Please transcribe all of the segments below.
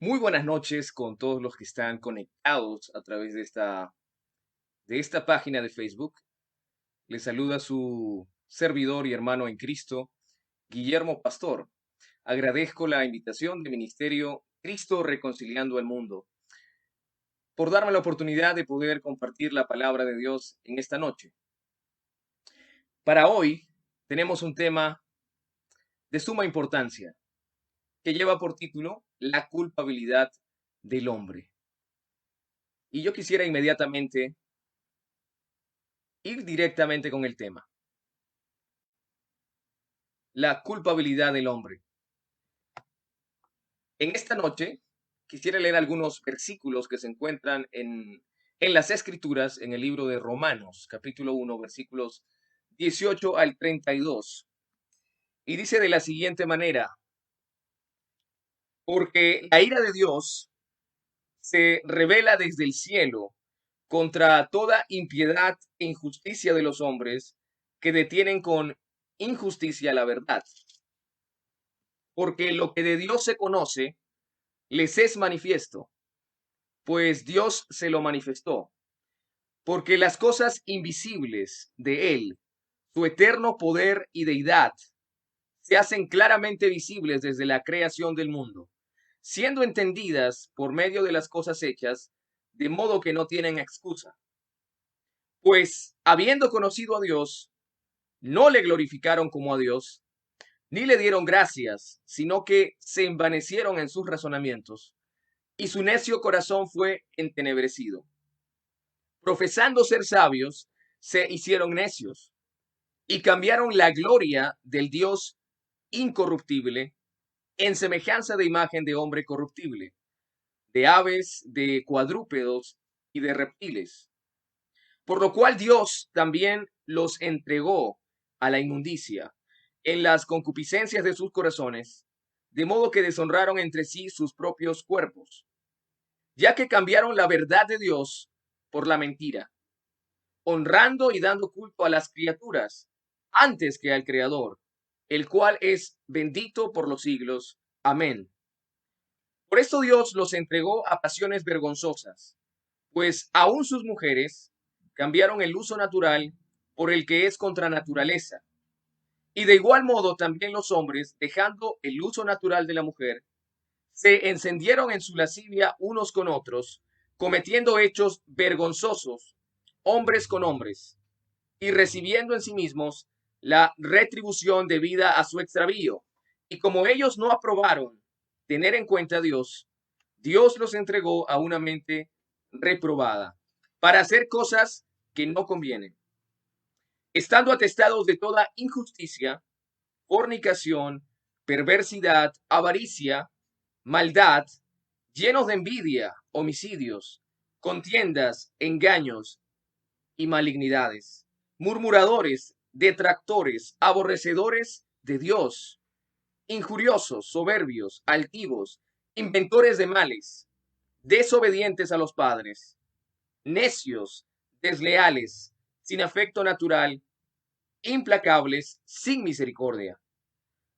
Muy buenas noches con todos los que están conectados a través de esta página de Facebook. Les saluda su servidor y hermano en Cristo, Guillermo Pastor. Agradezco la invitación del Ministerio Cristo Reconciliando al Mundo por darme la oportunidad de poder compartir la palabra de Dios en esta noche. Para hoy tenemos un tema de suma importancia que lleva por título La culpabilidad del hombre. Y yo quisiera inmediatamente ir directamente con el tema. La culpabilidad del hombre. En esta noche quisiera leer algunos versículos que se encuentran en las Escrituras, en el libro de Romanos, capítulo 1, versículos 18 al 32. Y dice de la siguiente manera, porque la ira de Dios se revela desde el cielo contra toda impiedad e injusticia de los hombres que detienen con injusticia la verdad. Porque lo que de Dios se conoce les es manifiesto, pues Dios se lo manifestó, porque las cosas invisibles de Él, su eterno poder y deidad, se hacen claramente visibles desde la creación del mundo, siendo entendidas por medio de las cosas hechas, de modo que no tienen excusa. Pues, habiendo conocido a Dios, no le glorificaron como a Dios, ni le dieron gracias, sino que se envanecieron en sus razonamientos, y su necio corazón fue entenebrecido. Profesando ser sabios, se hicieron necios y cambiaron la gloria del Dios incorruptible en semejanza de imagen de hombre corruptible, de aves, de cuadrúpedos y de reptiles. Por lo cual Dios también los entregó a la inmundicia en las concupiscencias de sus corazones, de modo que deshonraron entre sí sus propios cuerpos, ya que cambiaron la verdad de Dios por la mentira, honrando y dando culto a las criaturas antes que al Creador, el cual es bendito por los siglos. Amén. Por esto Dios los entregó a pasiones vergonzosas, pues aún sus mujeres cambiaron el uso natural por el que es contra naturaleza. Y de igual modo también los hombres, dejando el uso natural de la mujer, se encendieron en su lascivia unos con otros, cometiendo hechos vergonzosos, hombres con hombres, y recibiendo en sí mismos la retribución debida a su extravío. Y como ellos no aprobaron tener en cuenta a Dios, Dios los entregó a una mente reprobada para hacer cosas que no convienen, estando atestados de toda injusticia, fornicación, perversidad, avaricia, maldad, llenos de envidia, homicidios, contiendas, engaños y malignidades, murmuradores, detractores, aborrecedores de Dios, injuriosos, soberbios, altivos, inventores de males, desobedientes a los padres, necios, desleales, sin afecto natural, implacables, sin misericordia,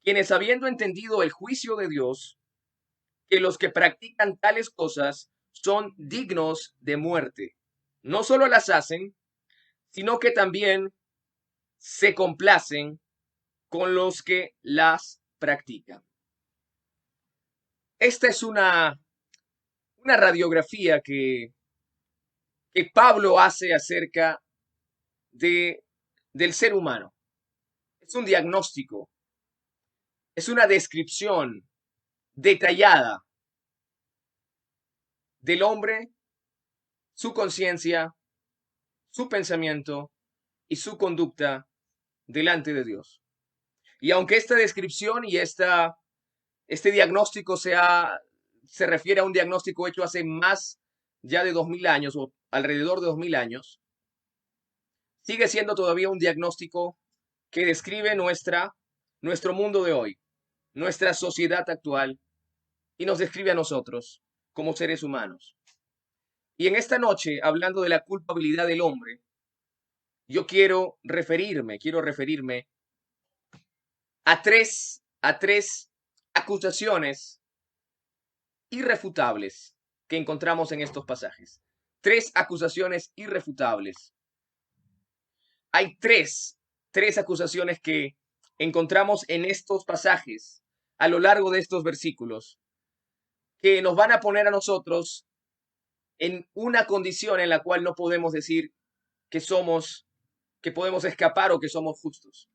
quienes habiendo entendido el juicio de Dios, que los que practican tales cosas son dignos de muerte, no solo las hacen, sino que también se complacen con los que las practican. Esta es una radiografía que Pablo hace acerca de, del ser humano. Es un diagnóstico, es una descripción detallada del hombre, su conciencia, su pensamiento y su conducta delante de Dios. Y aunque esta descripción y este diagnóstico se refiere a un diagnóstico hecho hace más ya de 2000 años o alrededor de 2000 años, sigue siendo todavía un diagnóstico que describe nuestro mundo de hoy, nuestra sociedad actual y nos describe a nosotros como seres humanos. Y en esta noche, hablando de la culpabilidad del hombre, yo quiero referirme a tres acusaciones irrefutables que encontramos en estos pasajes. Tres acusaciones irrefutables. Hay tres acusaciones que encontramos en estos pasajes a lo largo de estos versículos que nos van a poner a nosotros en una condición en la cual no podemos decir que que podemos escapar o que somos justos.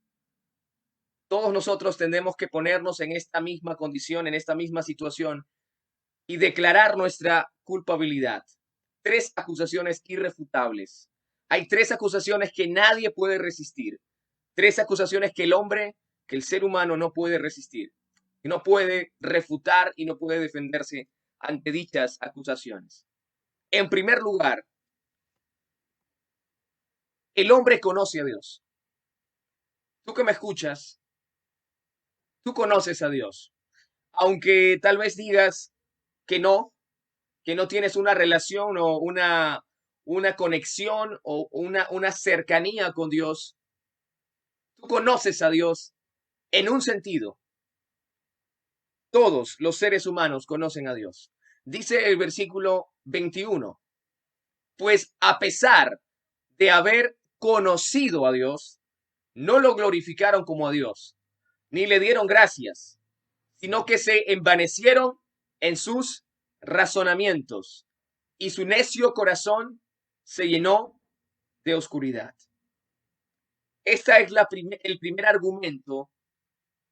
Todos nosotros tendremos que ponernos en esta misma condición, en esta misma situación y declarar nuestra culpabilidad. Tres acusaciones irrefutables. Hay tres acusaciones que nadie puede resistir. Tres acusaciones que que el ser humano no puede resistir, que no puede refutar y no puede defenderse ante dichas acusaciones. En primer lugar, el hombre conoce a Dios. Tú que me escuchas, tú conoces a Dios. Aunque tal vez digas que no tienes una relación o una conexión o una cercanía con Dios, tú conoces a Dios en un sentido. Todos los seres humanos conocen a Dios. Dice el versículo 21, pues a pesar de haber conocido a Dios, no lo glorificaron como a Dios, ni le dieron gracias, sino que se envanecieron en sus razonamientos y su necio corazón se llenó de oscuridad. Esta es el primer argumento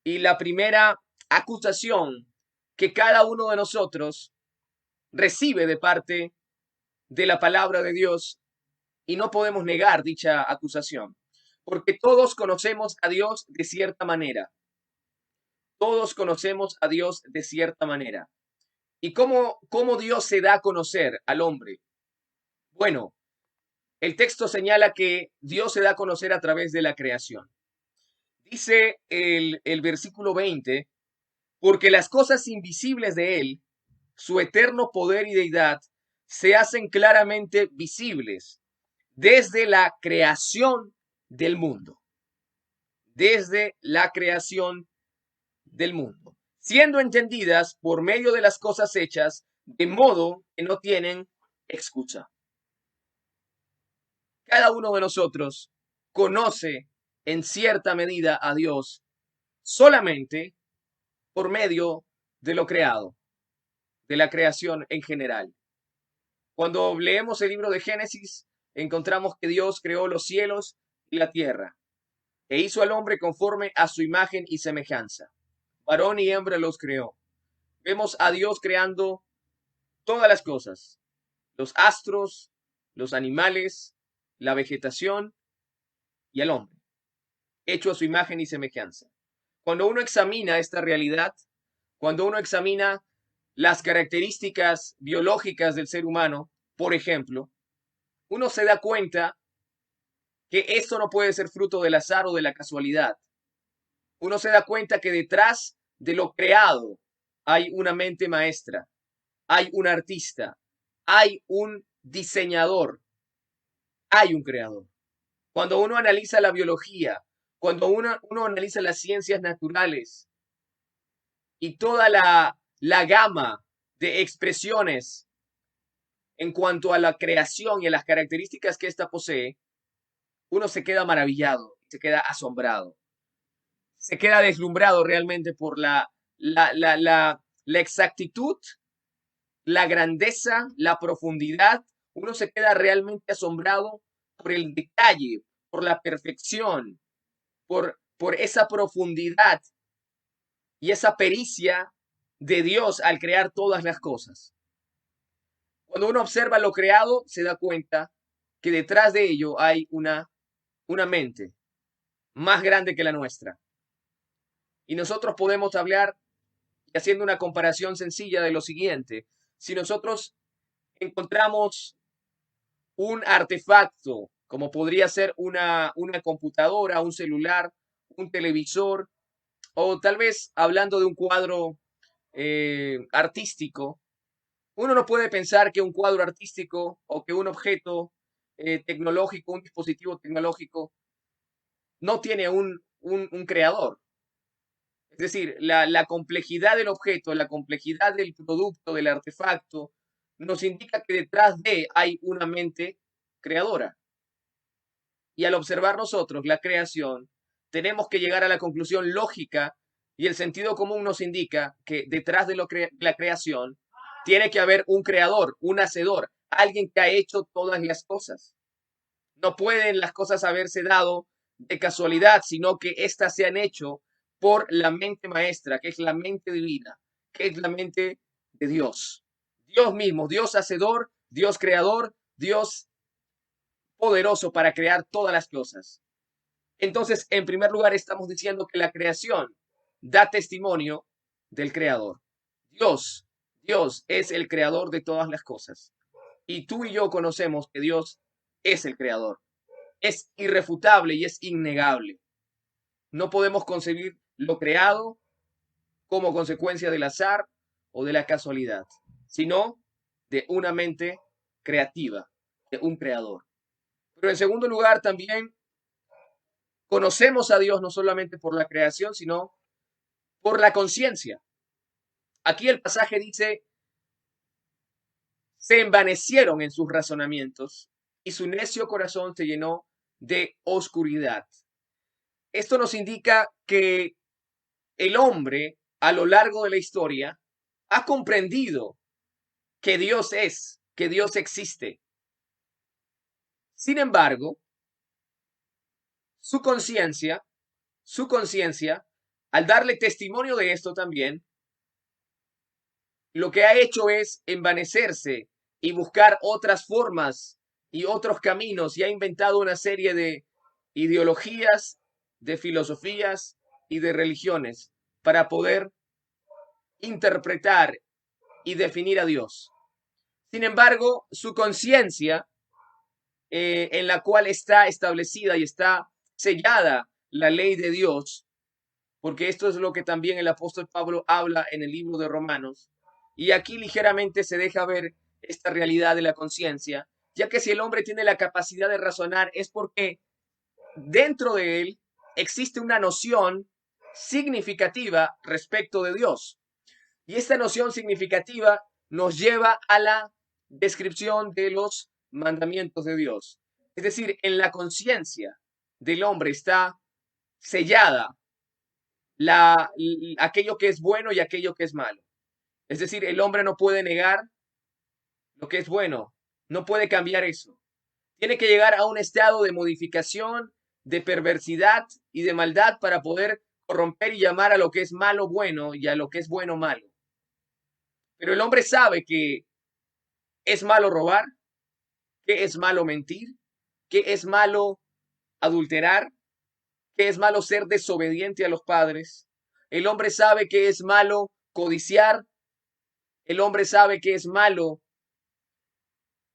y la primera acusación que cada uno de nosotros recibe de parte de la palabra de Dios y no podemos negar dicha acusación, porque todos conocemos a Dios de cierta manera. Todos conocemos a Dios de cierta manera. ¿Y cómo Dios se da a conocer al hombre? Bueno, el texto señala que Dios se da a conocer a través de la creación. Dice el versículo 20, porque las cosas invisibles de Él, su eterno poder y deidad, se hacen claramente visibles desde la creación del mundo. Desde la creación del mundo, siendo entendidas por medio de las cosas hechas, de modo que no tienen excusa. Cada uno de nosotros conoce en cierta medida a Dios solamente por medio de lo creado, de la creación en general. Cuando leemos el libro de Génesis, encontramos que Dios creó los cielos y la tierra, e hizo al hombre conforme a su imagen y semejanza. Varón y hembra los creó. Vemos a Dios creando todas las cosas, los astros, los animales, la vegetación y al hombre, hecho a su imagen y semejanza. Cuando uno examina esta realidad, cuando uno examina las características biológicas del ser humano, por ejemplo, uno se da cuenta que esto no puede ser fruto del azar o de la casualidad. Uno se da cuenta que detrás de lo creado hay una mente maestra, hay un artista, hay un diseñador, hay un creador. Cuando uno analiza la biología, cuando uno analiza las ciencias naturales y toda la gama de expresiones en cuanto a la creación y a las características que ésta posee, uno se queda maravillado, se queda asombrado, se queda deslumbrado realmente por la exactitud, la grandeza, la profundidad. Uno se queda realmente asombrado por el detalle, por la perfección, por esa profundidad y esa pericia de Dios al crear todas las cosas. Cuando uno observa lo creado, se da cuenta que detrás de ello hay una mente más grande que la nuestra. Y nosotros podemos hablar, haciendo una comparación sencilla, de lo siguiente. Si nosotros encontramos un artefacto, como podría ser una computadora, un celular, un televisor, o tal vez hablando de un cuadro artístico, uno no puede pensar que un cuadro artístico o que un objeto tecnológico, un dispositivo tecnológico, no tiene un creador. Es decir, la complejidad del objeto, la complejidad del producto, del artefacto, nos indica que detrás de hay una mente creadora. Y al observar nosotros la creación, tenemos que llegar a la conclusión lógica y el sentido común nos indica que detrás de la creación tiene que haber un creador, un hacedor, alguien que ha hecho todas las cosas. No pueden las cosas haberse dado de casualidad, sino que éstas se han hecho por la mente maestra, que es la mente divina, que es la mente de Dios. Dios mismo, Dios hacedor, Dios creador, Dios poderoso para crear todas las cosas. Entonces, en primer lugar, estamos diciendo que la creación da testimonio del creador. Dios, Dios es el creador de todas las cosas. Y tú y yo conocemos que Dios es el creador. Es irrefutable y es innegable. No podemos concebir lo creado como consecuencia del azar o de la casualidad, sino de una mente creativa, de un creador. Pero en segundo lugar, también conocemos a Dios no solamente por la creación, sino por la conciencia. Aquí el pasaje dice, se envanecieron en sus razonamientos y su necio corazón se llenó de oscuridad. Esto nos indica que el hombre a lo largo de la historia ha comprendido que Dios es, que Dios existe. Sin embargo, su conciencia, al darle testimonio de esto también, lo que ha hecho es envanecerse y buscar otras formas y otros caminos y ha inventado una serie de ideologías, de filosofías y de religiones para poder interpretar y definir a Dios. Sin embargo, su conciencia, en la cual está establecida y está sellada la ley de Dios, porque esto es lo que también el apóstol Pablo habla en el libro de Romanos, y aquí ligeramente se deja ver esta realidad de la conciencia, ya que si el hombre tiene la capacidad de razonar es porque dentro de él existe una noción significativa respecto de Dios. Y esta noción significativa nos lleva a la descripción de los mandamientos de Dios. Es decir, en la conciencia del hombre está sellada aquello que es bueno y aquello que es malo. Es decir, el hombre no puede negar lo que es bueno, no puede cambiar eso. Tiene que llegar a un estado de modificación, de perversidad y de maldad para poder corromper y llamar a lo que es malo bueno y a lo que es bueno malo. Pero el hombre sabe que es malo robar, que es malo mentir, que es malo adulterar, que es malo ser desobediente a los padres. El hombre sabe que es malo codiciar. El hombre sabe que es malo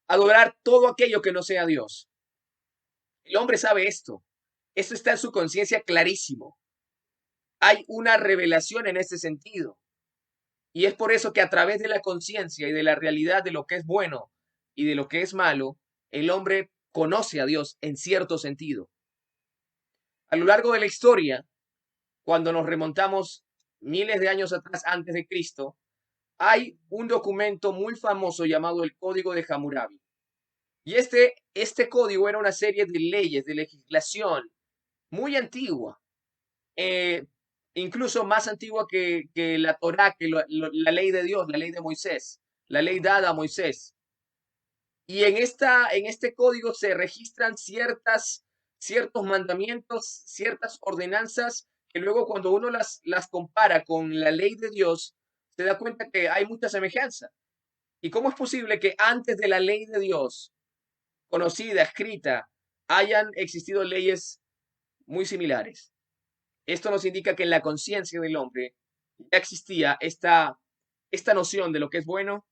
adorar todo aquello que no sea Dios. El hombre sabe esto. Esto está en su conciencia clarísimo. Hay una revelación en este sentido. Y es por eso que a través de la conciencia y de la realidad de lo que es bueno y de lo que es malo, el hombre conoce a Dios en cierto sentido. A lo largo de la historia, cuando nos remontamos miles de años atrás antes de Cristo, hay un documento muy famoso llamado el Código de Hammurabi. Y este código era una serie de leyes, de legislación muy antigua, eh, incluso más antigua que la Torá, que la ley de Dios, la ley de Moisés, la ley dada a Moisés. Y en este código se registran ciertos mandamientos, ciertas ordenanzas, que luego cuando uno las compara con la ley de Dios, se da cuenta que hay mucha semejanza. ¿Y cómo es posible que antes de la ley de Dios, conocida, escrita, hayan existido leyes muy similares? Esto nos indica que en la conciencia del hombre ya existía esta noción de lo que es bueno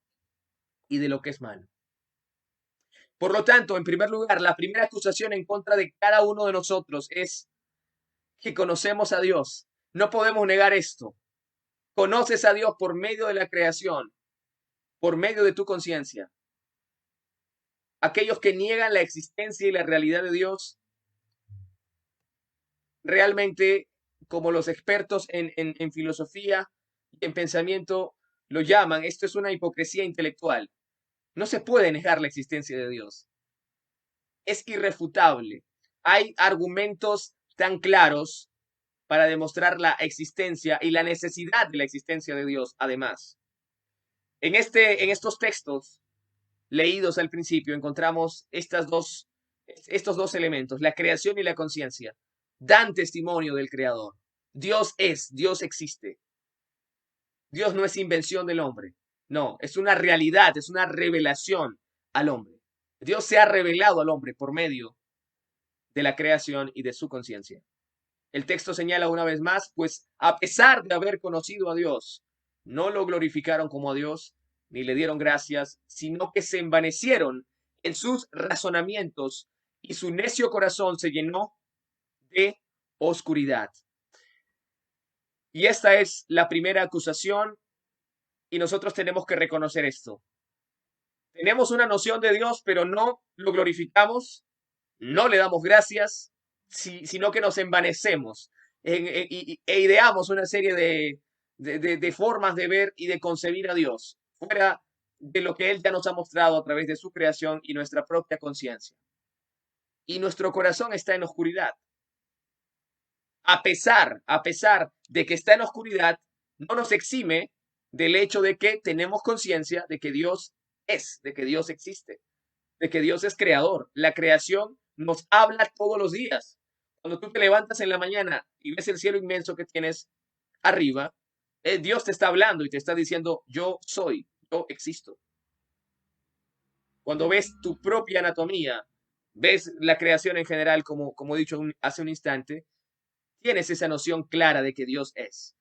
y de lo que es malo. Por lo tanto, en primer lugar, la primera acusación en contra de cada uno de nosotros es que conocemos a Dios. No podemos negar esto. Conoces a Dios por medio de la creación, por medio de tu conciencia. Aquellos que niegan la existencia y la realidad de Dios realmente como los expertos en filosofía y en pensamiento lo llaman, esto es una hipocresía intelectual. No se puede negar la existencia de Dios. Es irrefutable. Hay argumentos tan claros para demostrar la existencia y la necesidad de la existencia de Dios, además. En estos textos leídos al principio encontramos estos dos elementos, la creación y la conciencia. Dan testimonio del Creador. Dios es, Dios existe. Dios no es invención del hombre. No, es una realidad, es una revelación al hombre. Dios se ha revelado al hombre por medio de la creación y de su conciencia. El texto señala una vez más, pues a pesar de haber conocido a Dios, no lo glorificaron como a Dios, ni le dieron gracias, sino que se envanecieron en sus razonamientos y su necio corazón se llenó de oscuridad. Y esta es la primera acusación y nosotros tenemos que reconocer esto. Tenemos una noción de Dios, pero no lo glorificamos, no le damos gracias, sino que nos envanecemos e ideamos una serie de formas de ver y de concebir a Dios, fuera de lo que Él ya nos ha mostrado a través de su creación y nuestra propia conciencia. Y nuestro corazón está en oscuridad. A pesar de que está en oscuridad, no nos exime del hecho de que tenemos conciencia de que Dios es, de que Dios existe, de que Dios es creador. La creación nos habla todos los días. Cuando tú te levantas en la mañana y ves el cielo inmenso que tienes arriba, Dios te está hablando y te está diciendo, yo soy, yo existo. Cuando ves tu propia anatomía, ves la creación en general, como he dicho hace un instante, tienes esa noción clara de que Dios es.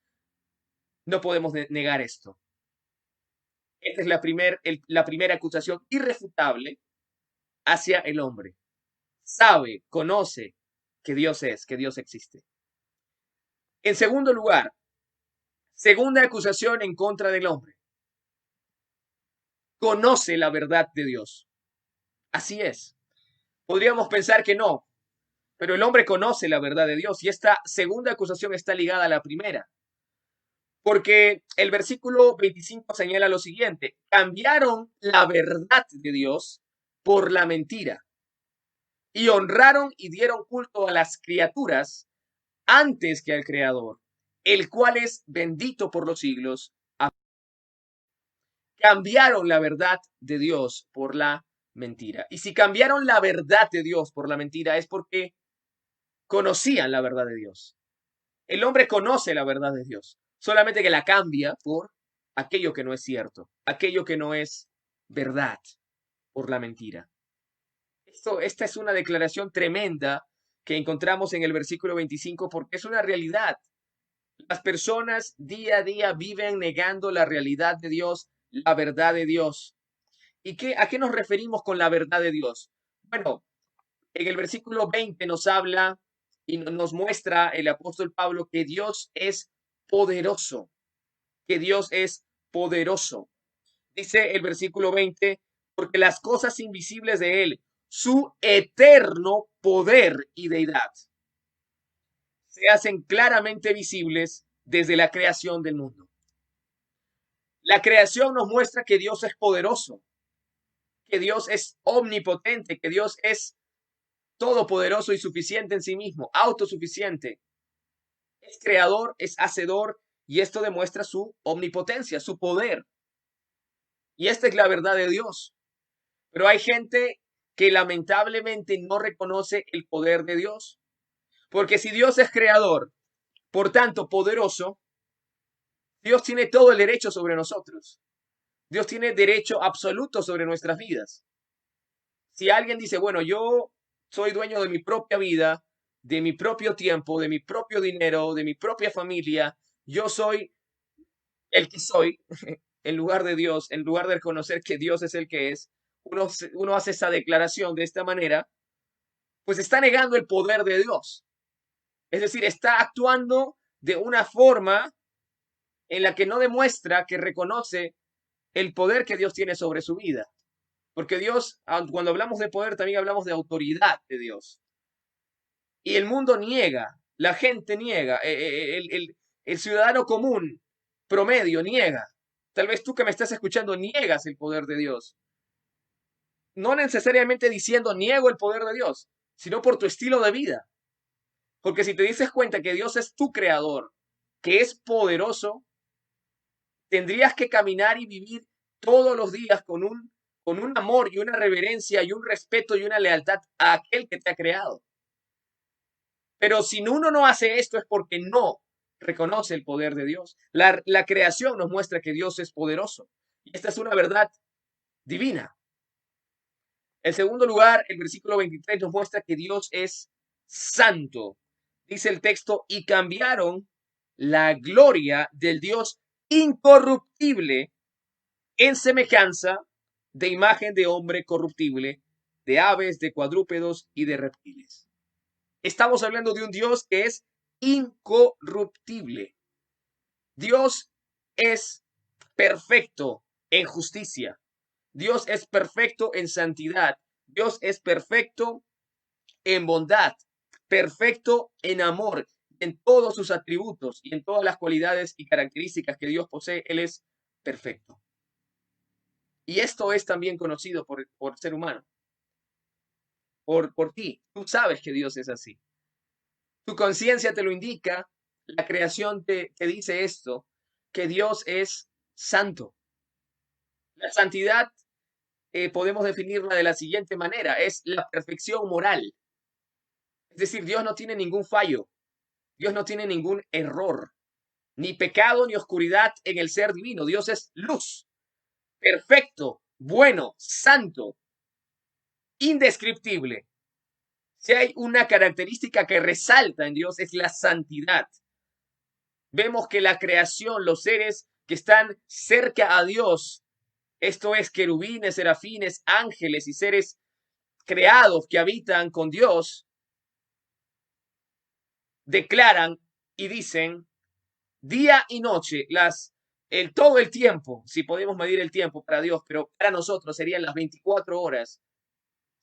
No podemos negar esto. Esta es la primera acusación irrefutable hacia el hombre. Sabe, conoce que Dios es, que Dios existe. En segundo lugar, segunda acusación en contra del hombre. Conoce la verdad de Dios. Así es. Podríamos pensar que no, pero el hombre conoce la verdad de Dios y esta segunda acusación está ligada a la primera. Porque el versículo 25 señala lo siguiente, cambiaron la verdad de Dios por la mentira y honraron y dieron culto a las criaturas antes que al Creador, el cual es bendito por los siglos. Cambiaron la verdad de Dios por la mentira. Y si cambiaron la verdad de Dios por la mentira es porque conocían la verdad de Dios. El hombre conoce la verdad de Dios, solamente que la cambia por aquello que no es cierto, aquello que no es verdad, por la mentira. Esta es una declaración tremenda que encontramos en el versículo 25 porque es una realidad. Las personas día a día viven negando la realidad de Dios, la verdad de Dios. ¿Y a qué nos referimos con la verdad de Dios? Bueno, en el versículo 20 nos habla y nos muestra el apóstol Pablo que Dios es poderoso, que Dios es poderoso. Dice el versículo 20, porque las cosas invisibles de Él, su eterno poder y deidad, se hacen claramente visibles desde la creación del mundo. La creación nos muestra que Dios es poderoso, que Dios es omnipotente, que Dios es todopoderoso y suficiente en sí mismo, autosuficiente. Es creador, es hacedor y esto demuestra su omnipotencia, su poder. Y esta es la verdad de Dios. Pero hay gente que lamentablemente no reconoce el poder de Dios. Porque si Dios es creador, por tanto poderoso, Dios tiene todo el derecho sobre nosotros. Dios tiene derecho absoluto sobre nuestras vidas. Si alguien dice, bueno, yo soy dueño de mi propia vida, de mi propio tiempo, de mi propio dinero, de mi propia familia, yo soy el que soy, en lugar de Dios, en lugar de reconocer que Dios es el que es, uno hace esa declaración de esta manera, pues está negando el poder de Dios. Es decir, está actuando de una forma en la que no demuestra que reconoce el poder que Dios tiene sobre su vida. Porque Dios, cuando hablamos de poder, también hablamos de autoridad de Dios. Y el mundo niega La gente niega, el ciudadano común promedio niega. Tal vez tú que me estás escuchando niegas el poder de Dios. No necesariamente diciendo niego el poder de Dios, sino por tu estilo de vida. Porque si te dices cuenta que Dios es tu creador, que es poderoso, tendrías que caminar y vivir todos los días con un amor y una reverencia y un respeto y una lealtad a aquel que te ha creado. Pero si uno no hace esto es porque no reconoce el poder de Dios. La creación nos muestra que Dios es poderoso. Y esta es una verdad divina. En segundo lugar, el versículo 23 nos muestra que Dios es santo. Dice el texto, y cambiaron la gloria del Dios incorruptible en semejanza de imagen de hombre corruptible, de aves, de cuadrúpedos y de reptiles. Estamos hablando de un Dios que es incorruptible. Dios es perfecto en justicia. Dios es perfecto en santidad. Dios es perfecto en bondad, perfecto en amor, en todos sus atributos y en todas las cualidades y características que Dios posee. Él es perfecto. Y esto es también conocido por ser humano, por ti. Tú sabes que Dios es así. Tu conciencia te lo indica, la creación te dice esto, que Dios es santo. La santidad podemos definirla de la siguiente manera, es la perfección moral. Es decir, Dios no tiene ningún fallo, Dios no tiene ningún error, ni pecado ni oscuridad en el ser divino. Dios es luz, perfecto, bueno, santo, indescriptible. Si hay una característica que resalta en Dios es la santidad. Vemos que la creación, los seres que están cerca a Dios, esto es querubines, serafines, ángeles y seres creados que habitan con Dios, declaran y dicen día y noche, todo el tiempo, si podemos medir el tiempo para Dios, pero para nosotros serían las 24 horas,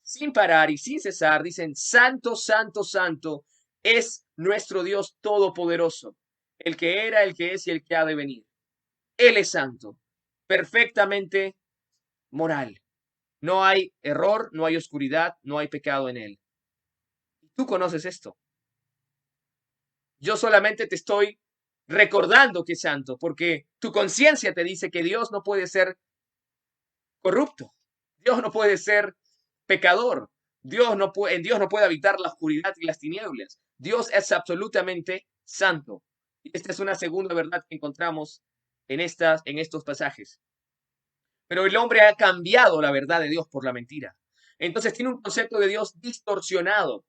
sin parar y sin cesar, dicen, santo, santo, santo, es nuestro Dios todopoderoso, el que era, el que es y el que ha de venir. Él es santo, perfectamente moral. No hay error, no hay oscuridad, no hay pecado en él. Tú conoces esto. Yo solamente te estoy recordando que es santo, porque tu conciencia te dice que Dios no puede ser corrupto, Dios no puede ser pecador, en Dios no puede habitar la oscuridad y las tinieblas. Dios es absolutamente santo. Y esta es una segunda verdad que encontramos en estos pasajes. Pero el hombre ha cambiado la verdad de Dios por la mentira. Entonces tiene un concepto de Dios distorsionado.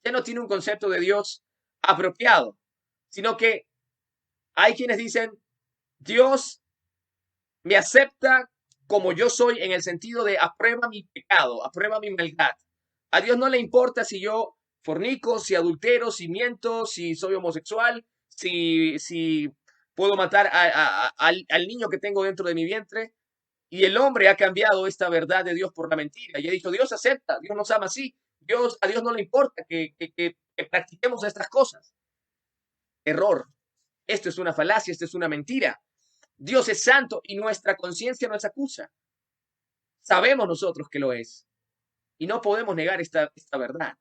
Ya no tiene un concepto de Dios apropiado, sino que hay quienes dicen, Dios me acepta como yo soy en el sentido de aprueba mi pecado, aprueba mi maldad. A Dios no le importa si yo fornico, si adultero, si miento, si soy homosexual, si puedo matar al niño que tengo dentro de mi vientre. Y el hombre ha cambiado esta verdad de Dios por la mentira. Y ha dicho, Dios acepta, Dios nos ama así. A Dios no le importa que practiquemos estas cosas. Error. Esto es una falacia, esto es una mentira. Dios es santo y nuestra conciencia nos acusa. Sabemos nosotros que lo es. Y no podemos negar esta verdad.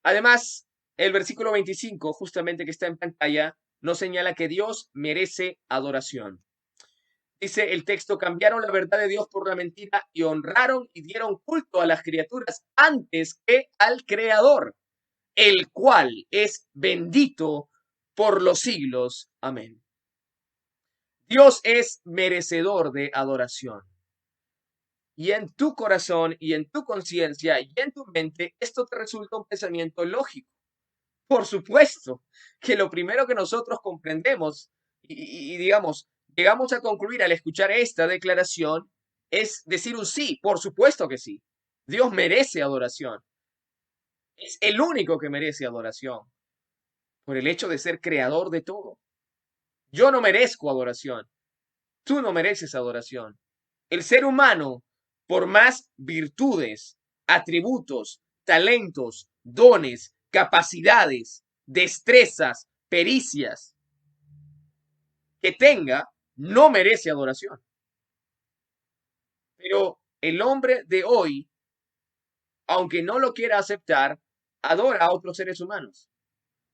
Además, el versículo 25, justamente que está en pantalla, nos señala que Dios merece adoración. Dice el texto, cambiaron la verdad de Dios por la mentira y honraron y dieron culto a las criaturas antes que al Creador, el cual es bendito por los siglos. Amén. Dios es merecedor de adoración. Y en tu corazón y en tu conciencia y en tu mente, esto te resulta un pensamiento lógico. Por supuesto que lo primero que nosotros comprendemos y digamos, llegamos a concluir al escuchar esta declaración es decir un sí, por supuesto que sí. Dios merece adoración. Es el único que merece adoración por el hecho de ser creador de todo. Yo no merezco adoración. Tú no mereces adoración. El ser humano, por más virtudes, atributos, talentos, dones, capacidades, destrezas, pericias que tenga, no merece adoración. Pero el hombre de hoy, aunque no lo quiera aceptar, adora a otros seres humanos.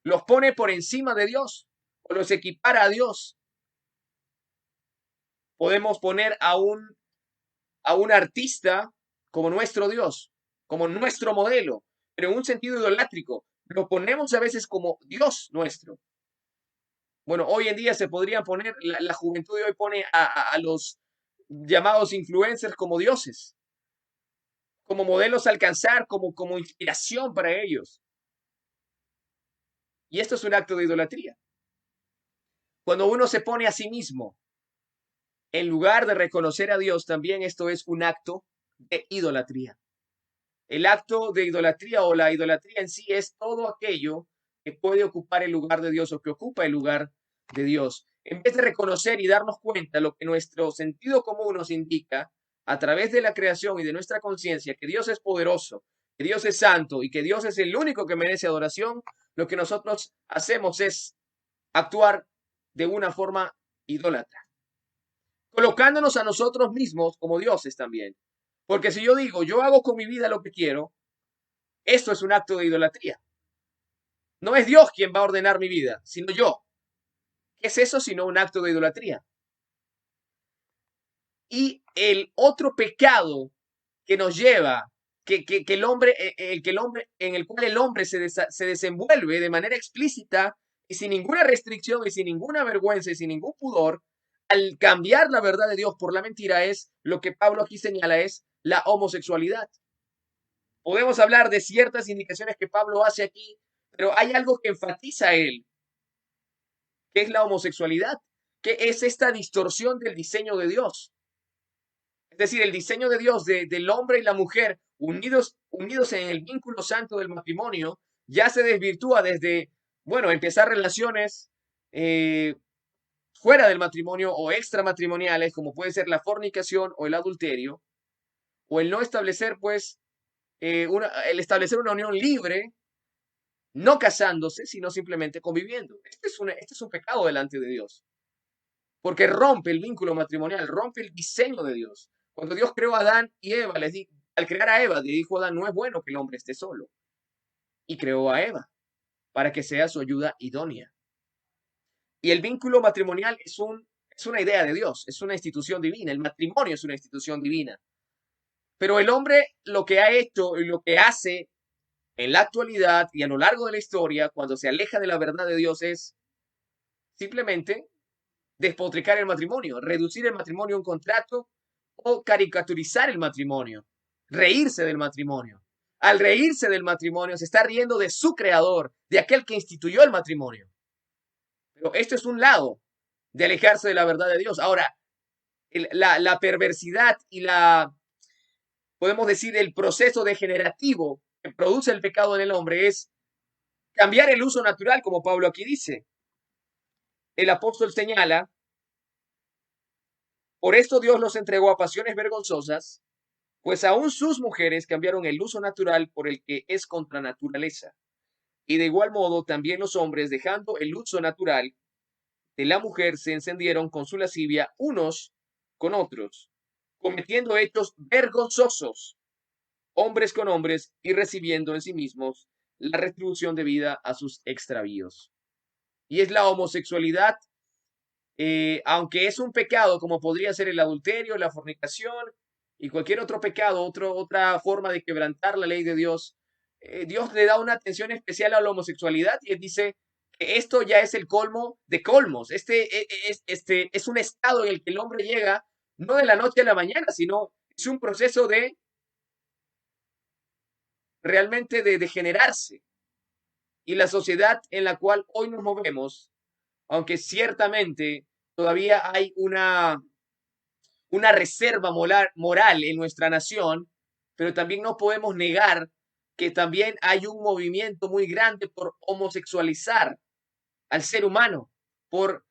Los pone por encima de Dios o los equipara a Dios. Podemos poner a un artista como nuestro Dios, como nuestro modelo, pero en un sentido idolátrico. Lo ponemos a veces como Dios nuestro. Bueno, hoy en día se podría poner, la juventud de hoy pone a los llamados influencers como dioses, como modelos a alcanzar, como inspiración para ellos. Y esto es un acto de idolatría. Cuando uno se pone a sí mismo en lugar de reconocer a Dios, también esto es un acto de idolatría. El acto de idolatría o la idolatría en sí es todo aquello que puede ocupar el lugar de Dios o que ocupa el lugar de Dios. En vez de reconocer y darnos cuenta lo que nuestro sentido común nos indica a través de la creación y de nuestra conciencia, que Dios es poderoso, que Dios es santo y que Dios es el único que merece adoración, lo que nosotros hacemos es actuar de una forma idólatra, colocándonos a nosotros mismos como dioses también. Porque si yo digo, yo hago con mi vida lo que quiero, esto es un acto de idolatría. No es Dios quien va a ordenar mi vida, sino yo. ¿Qué es eso sino un acto de idolatría? Y el otro pecado que nos lleva, que el hombre, en el cual el hombre se desenvuelve de manera explícita y sin ninguna restricción y sin ninguna vergüenza y sin ningún pudor, al cambiar la verdad de Dios por la mentira, es lo que Pablo aquí señala, es la homosexualidad. Podemos hablar de ciertas indicaciones que Pablo hace aquí, pero hay algo que enfatiza él, que es la homosexualidad, que es esta distorsión del diseño de Dios. Es decir, el diseño de Dios del hombre y la mujer unidos en el vínculo santo del matrimonio ya se desvirtúa desde, bueno, empezar relaciones fuera del matrimonio o extramatrimoniales, como puede ser la fornicación o el adulterio, o el no establecer, pues, el establecer una unión libre, no casándose, sino simplemente conviviendo. Este es un pecado delante de Dios, porque rompe el vínculo matrimonial, rompe el diseño de Dios. Cuando Dios creó a Adán y Eva, al crear a Eva, le dijo a Adán, no es bueno que el hombre esté solo. Y creó a Eva para que sea su ayuda idónea. Y el vínculo matrimonial es una idea de Dios, es una institución divina. El matrimonio es una institución divina. Pero el hombre lo que ha hecho y lo que hace en la actualidad y a lo largo de la historia, cuando se aleja de la verdad de Dios, es simplemente despotricar el matrimonio, reducir el matrimonio a un contrato o caricaturizar el matrimonio, reírse del matrimonio. Al reírse del matrimonio se está riendo de su creador, de aquel que instituyó el matrimonio. Pero esto es un lado de alejarse de la verdad de Dios. Ahora, la perversidad y podemos decir, el proceso degenerativo que produce el pecado en el hombre es cambiar el uso natural, como Pablo aquí dice. El apóstol señala, por esto Dios los entregó a pasiones vergonzosas, pues aún sus mujeres cambiaron el uso natural por el que es contra naturaleza. Y de igual modo también los hombres, dejando el uso natural de la mujer, se encendieron con su lascivia unos con otros, cometiendo hechos vergonzosos, hombres con hombres, y recibiendo en sí mismos la retribución debida a sus extravíos. Y es la homosexualidad, aunque es un pecado como podría ser el adulterio, la fornicación y cualquier otro pecado, otra forma de quebrantar la ley de Dios, Dios le da una atención especial a la homosexualidad y él dice que esto ya es el colmo de colmos. Este es un estado en el que el hombre llega no de la noche a la mañana, sino es un proceso de realmente de degenerarse. Y la sociedad en la cual hoy nos movemos, aunque ciertamente todavía hay una reserva moral en nuestra nación, pero también no podemos negar que también hay un movimiento muy grande por homosexualizar al ser humano, por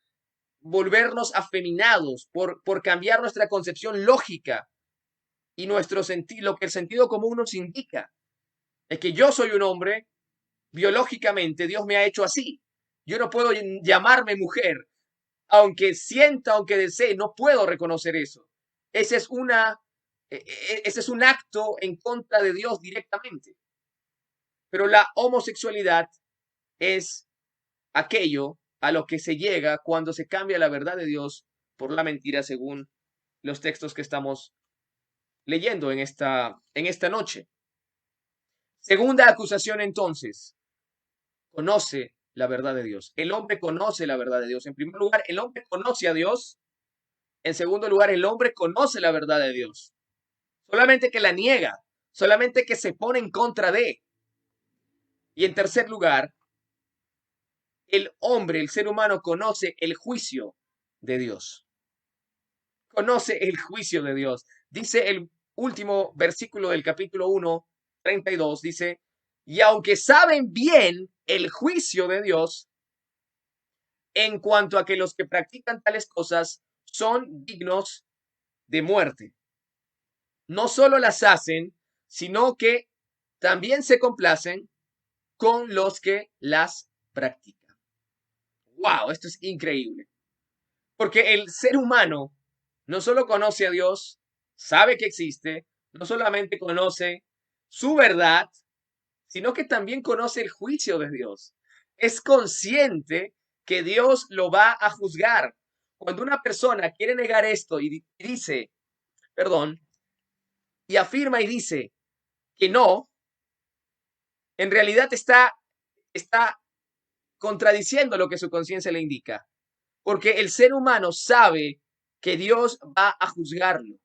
volvernos afeminados, por cambiar nuestra concepción lógica y nuestro sentido, lo que el sentido común nos indica, es que yo soy un hombre Biológicamente Dios me ha hecho así. Yo no puedo llamarme mujer, aunque sienta, aunque desee, no puedo reconocer eso. Ese es ese es un acto en contra de Dios directamente. Pero la homosexualidad es aquello a lo que se llega cuando se cambia la verdad de Dios por la mentira, según los textos que estamos leyendo en esta noche. Segunda acusación entonces, conoce la verdad de Dios. El hombre conoce la verdad de Dios. En primer lugar, el hombre conoce a Dios. En segundo lugar, el hombre conoce la verdad de Dios. Solamente que la niega, solamente que se pone en contra de. Y en tercer lugar, el hombre, el ser humano, conoce el juicio de Dios. Conoce el juicio de Dios. Dice el último versículo del capítulo 1, 32, dice, y aunque saben bien el juicio de Dios, en cuanto a que los que practican tales cosas son dignos de muerte. No solo las hacen, sino que también se complacen con los que las practican. ¡Wow! Esto es increíble. Porque el ser humano no solo conoce a Dios, sabe que existe, no solamente conoce su verdad, sino que también conoce el juicio de Dios. Es consciente que Dios lo va a juzgar. Cuando una persona quiere negar esto y dice, perdón, y afirma y dice que no, en realidad está contradiciendo lo que su conciencia le indica. Porque el ser humano sabe que Dios va a juzgarlo.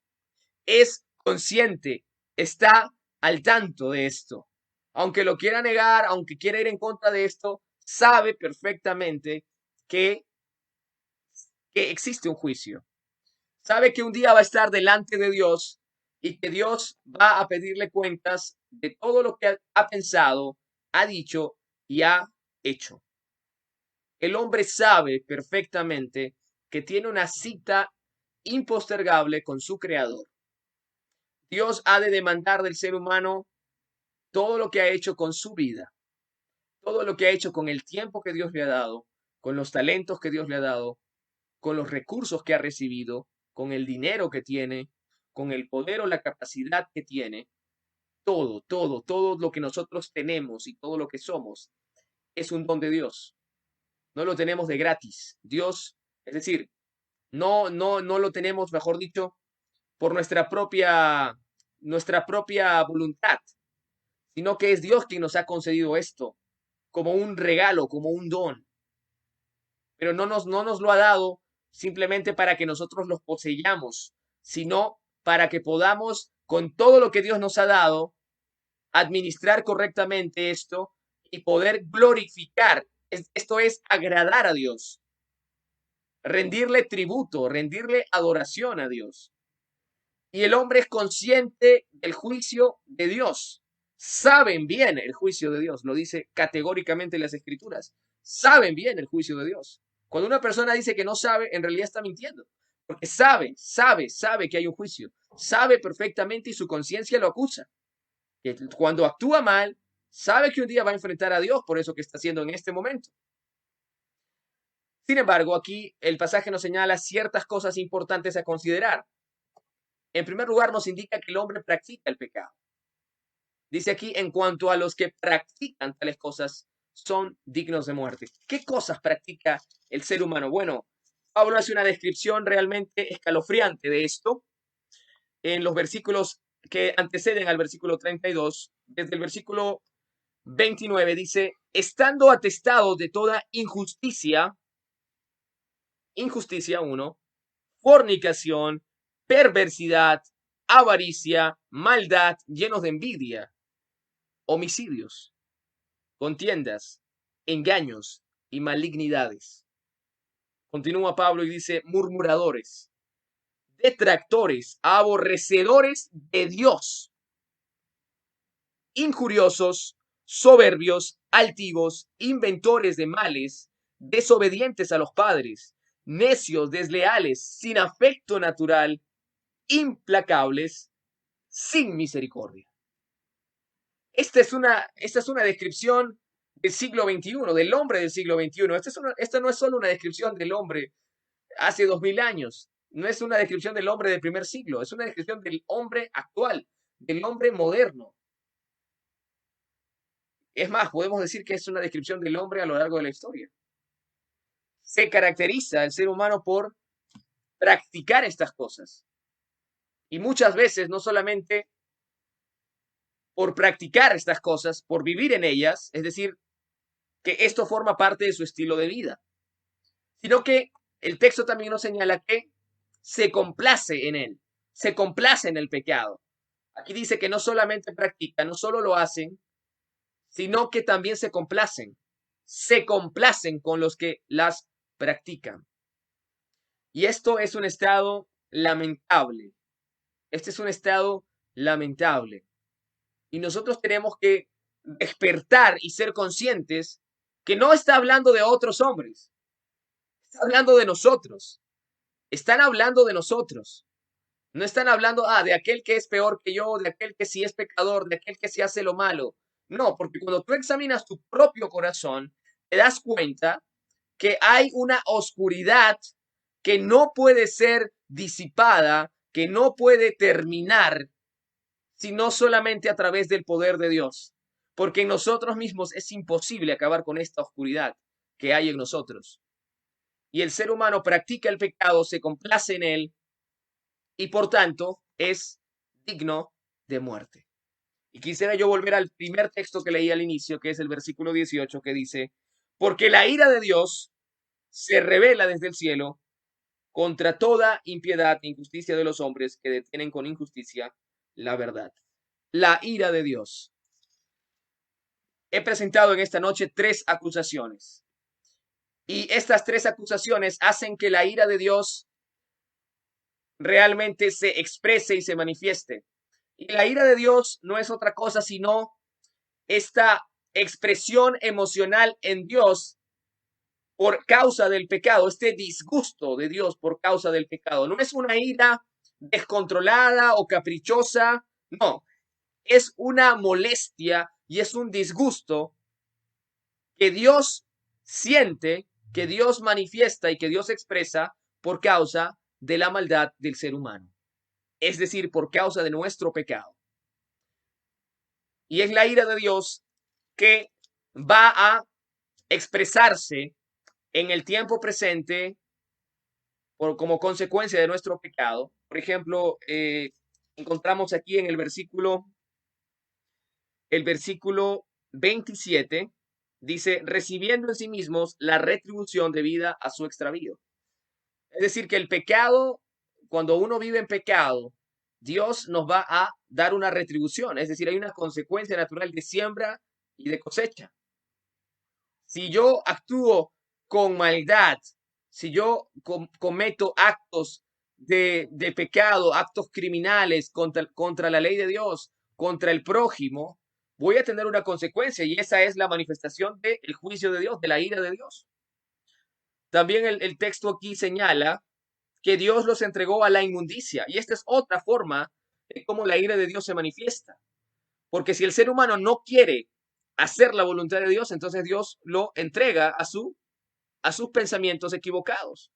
Es consciente, está al tanto de esto. Aunque lo quiera negar, aunque quiera ir en contra de esto, sabe perfectamente que, que existe un juicio. Sabe que un día va a estar delante de Dios y que Dios va a pedirle cuentas de todo lo que ha pensado, ha dicho y ha hecho. El hombre sabe perfectamente que tiene una cita impostergable con su creador. Dios ha de demandar del ser humano todo lo que ha hecho con su vida, todo lo que ha hecho con el tiempo que Dios le ha dado, con los talentos que Dios le ha dado, con los recursos que ha recibido, con el dinero que tiene, con el poder o la capacidad que tiene. Todo lo que nosotros tenemos y todo lo que somos es un don de Dios. No lo tenemos de gratis. Dios, es decir, no lo tenemos, mejor dicho, por nuestra propia voluntad, sino que es Dios quien nos ha concedido esto como un regalo, como un don. Pero no nos lo ha dado simplemente para que nosotros los poseyamos, sino para que podamos, con todo lo que Dios nos ha dado, administrar correctamente esto y poder glorificar. Esto es agradar a Dios, rendirle tributo, rendirle adoración a Dios. Y el hombre es consciente del juicio de Dios. Saben bien el juicio de Dios, lo dice categóricamente las Escrituras. Saben bien el juicio de Dios. Cuando una persona dice que no sabe, en realidad está mintiendo. Porque sabe que hay un juicio. Sabe perfectamente y su conciencia lo acusa. Que cuando actúa mal, sabe que un día va a enfrentar a Dios por eso que está haciendo en este momento. Sin embargo, aquí el pasaje nos señala ciertas cosas importantes a considerar. En primer lugar, nos indica que el hombre practica el pecado. Dice aquí, en cuanto a los que practican tales cosas, son dignos de muerte. ¿Qué cosas practica el ser humano? Bueno, Pablo hace una descripción realmente escalofriante de esto en los versículos que anteceden al versículo 32. Desde el versículo 29 dice, estando atestados de toda injusticia, injusticia 1, fornicación, perversidad, avaricia, maldad, llenos de envidia, homicidios, contiendas, engaños y malignidades. Continúa Pablo y dice, murmuradores, detractores, aborrecedores de Dios, injuriosos, soberbios, altivos, inventores de males, desobedientes a los padres, necios, desleales, sin afecto natural, implacables, sin misericordia. Esta es una descripción del siglo XXI, del hombre del siglo XXI. Esta no es solo una descripción del hombre hace 2000 años, no es una descripción del hombre del primer siglo, es una descripción del hombre actual, del hombre moderno. Es más, podemos decir que es una descripción del hombre a lo largo de la historia. Se caracteriza el ser humano por practicar estas cosas. Y muchas veces no solamente por practicar estas cosas, por vivir en ellas, es decir, que esto forma parte de su estilo de vida, sino que el texto también nos señala que se complace en él, se complace en el pecado. Aquí dice que no solamente practican, no solo lo hacen, sino que también se complacen con los que las practican. Y esto es un estado lamentable. Este es un estado lamentable. Y nosotros tenemos que despertar y ser conscientes que no está hablando de otros hombres, está hablando de nosotros. Están hablando de nosotros. No están hablando de aquel que es peor que yo, de aquel que sí es pecador, de aquel que sí hace lo malo. No, porque cuando tú examinas tu propio corazón, te das cuenta que hay una oscuridad que no puede ser disipada, que no puede terminar, sino solamente a través del poder de Dios. Porque en nosotros mismos es imposible acabar con esta oscuridad que hay en nosotros. Y el ser humano practica el pecado, se complace en él y por tanto es digno de muerte. Y quisiera yo volver al primer texto que leí al inicio, que es el versículo 18, que dice, porque la ira de Dios se revela desde el cielo contra toda impiedad e injusticia de los hombres que detienen con injusticia la verdad. La ira de Dios. He presentado en esta noche 3 acusaciones. Y estas 3 acusaciones hacen que la ira de Dios realmente se exprese y se manifieste. Y la ira de Dios no es otra cosa sino esta expresión emocional en Dios por causa del pecado, este disgusto de Dios por causa del pecado. No es una ira descontrolada o caprichosa, no, es una molestia y es un disgusto que Dios siente, que Dios manifiesta y que Dios expresa por causa de la maldad del ser humano, es decir, por causa de nuestro pecado. Y es la ira de Dios que va a expresarse en el tiempo presente como consecuencia de nuestro pecado. Por ejemplo, encontramos aquí en el versículo 27, dice, recibiendo en sí mismos la retribución debida a su extravío. Es decir, que el pecado, cuando uno vive en pecado, Dios nos va a dar una retribución, es decir, hay una consecuencia natural de siembra y de cosecha. Si yo actúo con maldad, si yo cometo actos de pecado, actos criminales contra la ley de Dios, contra el prójimo, voy a tener una consecuencia y esa es la manifestación del juicio de Dios, de la ira de Dios. También el texto aquí señala que Dios los entregó a la inmundicia y esta es otra forma de cómo la ira de Dios se manifiesta. Porque si el ser humano no quiere hacer la voluntad de Dios, entonces Dios lo entrega a sus pensamientos equivocados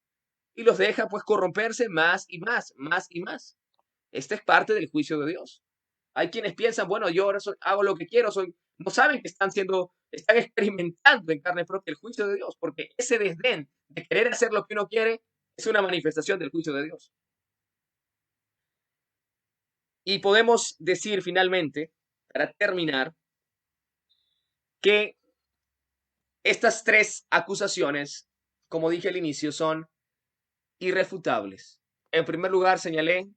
y los deja pues corromperse más y más, más y más. Esta es parte del juicio de Dios. Hay quienes piensan, bueno, yo ahora hago lo que quiero, no saben que están experimentando en carne propia el juicio de Dios, porque ese desdén de querer hacer lo que uno quiere es una manifestación del juicio de Dios. Y podemos decir finalmente, para terminar, que estas 3 acusaciones, como dije al inicio, son irrefutables. En primer lugar, señalé,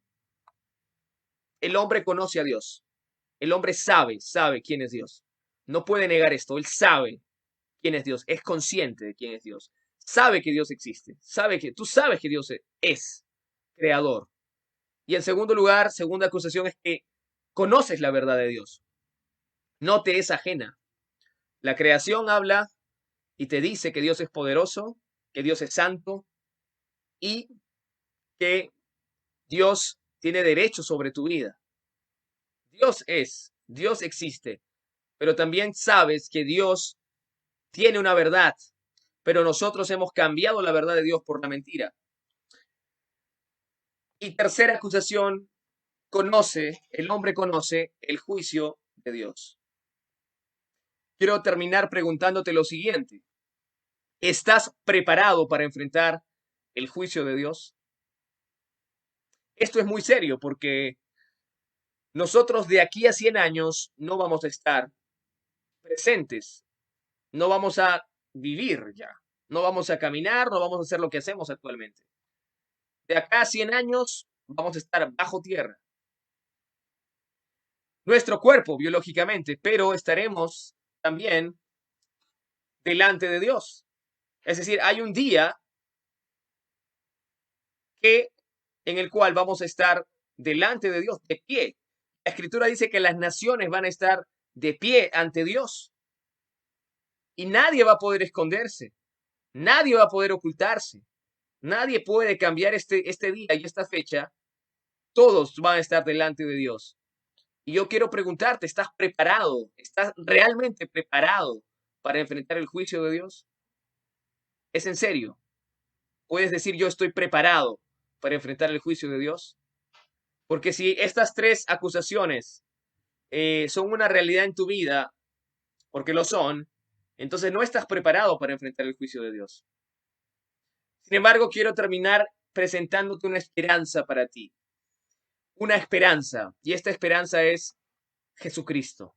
el hombre conoce a Dios. El hombre sabe quién es Dios. No puede negar esto. Él sabe quién es Dios. Es consciente de quién es Dios. Sabe que Dios existe. Tú sabes que Dios es creador. Y en segundo lugar, segunda acusación es que conoces la verdad de Dios. No te es ajena. La creación habla y te dice que Dios es poderoso, que Dios es santo y que Dios tiene derecho sobre tu vida. Dios existe, pero también sabes que Dios tiene una verdad, pero nosotros hemos cambiado la verdad de Dios por la mentira. Y tercera acusación, el hombre conoce el juicio de Dios. Quiero terminar preguntándote lo siguiente. ¿Estás preparado para enfrentar el juicio de Dios? Esto es muy serio porque nosotros de aquí a 100 años no vamos a estar presentes, no vamos a vivir ya, no vamos a caminar, no vamos a hacer lo que hacemos actualmente. De acá a 100 años vamos a estar bajo tierra. Nuestro cuerpo biológicamente, pero estaremos también delante de Dios. Es decir, hay un día en el cual vamos a estar delante de Dios, de pie. La Escritura dice que las naciones van a estar de pie ante Dios y nadie va a poder esconderse, nadie va a poder ocultarse, nadie puede cambiar este día y esta fecha. Todos van a estar delante de Dios. Y yo quiero preguntarte, ¿estás preparado? ¿Estás realmente preparado para enfrentar el juicio de Dios? ¿Es en serio? ¿Puedes decir yo estoy preparado para enfrentar el juicio de Dios? Porque si estas tres acusaciones son una realidad en tu vida, porque lo son, entonces no estás preparado para enfrentar el juicio de Dios. Sin embargo, quiero terminar presentándote una esperanza para ti. Una esperanza, y esta esperanza es Jesucristo.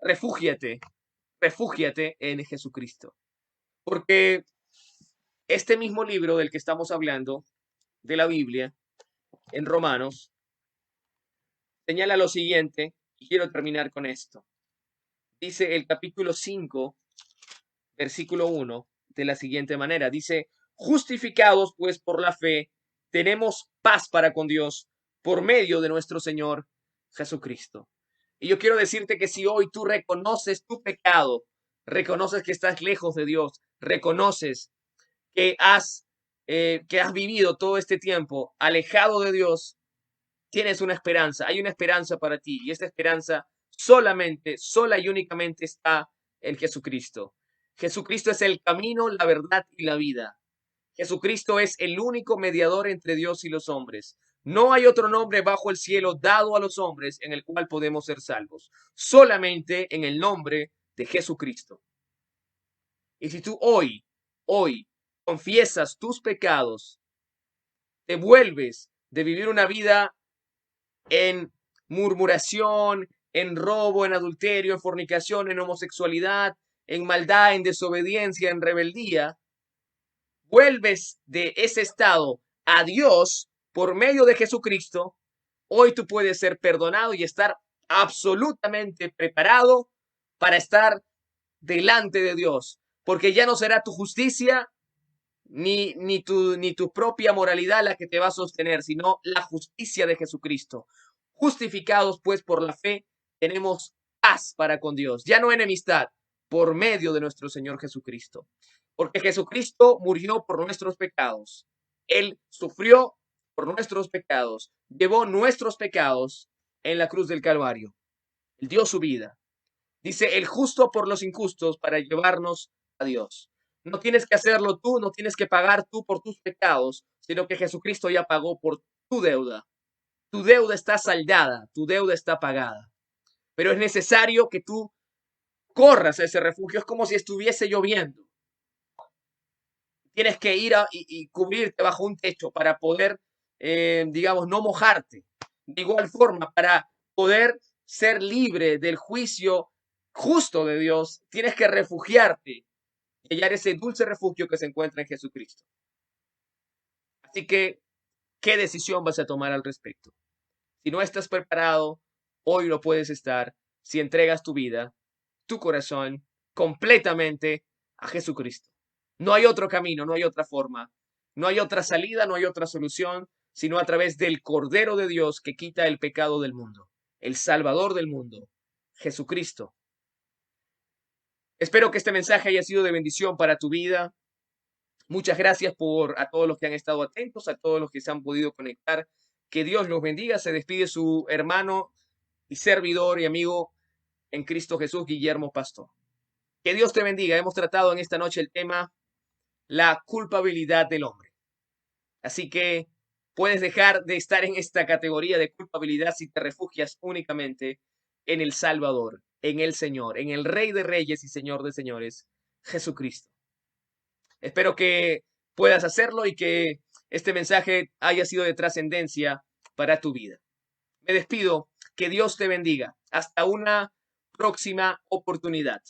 Refúgiate, refúgiate en Jesucristo. Porque este mismo libro del que estamos hablando, de la Biblia, en Romanos, señala lo siguiente, y quiero terminar con esto. Dice el capítulo 5, versículo 1, de la siguiente manera. Dice, justificados pues por la fe, tenemos paz para con Dios por medio de nuestro Señor Jesucristo. Y yo quiero decirte que si hoy tú reconoces tu pecado, reconoces que estás lejos de Dios, reconoces que has vivido todo este tiempo alejado de Dios, tienes una esperanza, hay una esperanza para ti y esta esperanza sola y únicamente está en Jesucristo. Jesucristo es el camino, la verdad y la vida. Jesucristo es el único mediador entre Dios y los hombres. No hay otro nombre bajo el cielo dado a los hombres en el cual podemos ser salvos. Solamente en el nombre de Jesucristo. Y si tú hoy, confiesas tus pecados, te vuelves de vivir una vida en murmuración, en robo, en adulterio, en fornicación, en homosexualidad, en maldad, en desobediencia, en rebeldía, vuelves de ese estado a Dios por medio de Jesucristo, hoy tú puedes ser perdonado y estar absolutamente preparado para estar delante de Dios, porque ya no será tu justicia ni tu propia moralidad la que te va a sostener, sino la justicia de Jesucristo. Justificados pues por la fe, tenemos paz para con Dios, ya no enemistad, por medio de nuestro Señor Jesucristo. Porque Jesucristo murió por nuestros pecados. Él sufrió por nuestros pecados, llevó nuestros pecados en la cruz del Calvario. Él dio su vida. Dice, el justo por los injustos para llevarnos a Dios. No tienes que hacerlo tú, no tienes que pagar tú por tus pecados, sino que Jesucristo ya pagó por tu deuda. Tu deuda está saldada, tu deuda está pagada. Pero es necesario que tú corras a ese refugio. Es como si estuviese lloviendo. Tienes que ir y cubrirte bajo un techo para poder, digamos, no mojarte. De igual forma, para poder ser libre del juicio justo de Dios, tienes que refugiarte y hallar ese dulce refugio que se encuentra en Jesucristo. Así que, ¿qué decisión vas a tomar al respecto? Si no estás preparado, hoy lo puedes estar si entregas tu vida, tu corazón, completamente a Jesucristo. No hay otro camino, no hay otra forma, no hay otra salida, no hay otra solución, sino a través del Cordero de Dios que quita el pecado del mundo, el Salvador del mundo, Jesucristo. Espero que este mensaje haya sido de bendición para tu vida. Muchas gracias a todos los que han estado atentos, a todos los que se han podido conectar. Que Dios los bendiga. Se despide su hermano y servidor y amigo en Cristo Jesús, Guillermo Pastor. Que Dios te bendiga. Hemos tratado en esta noche el tema la culpabilidad del hombre. Así que puedes dejar de estar en esta categoría de culpabilidad si te refugias únicamente en el Salvador, en el Señor, en el Rey de Reyes y Señor de Señores, Jesucristo. Espero que puedas hacerlo y que este mensaje haya sido de trascendencia para tu vida. Me despido. Que Dios te bendiga. Hasta una próxima oportunidad.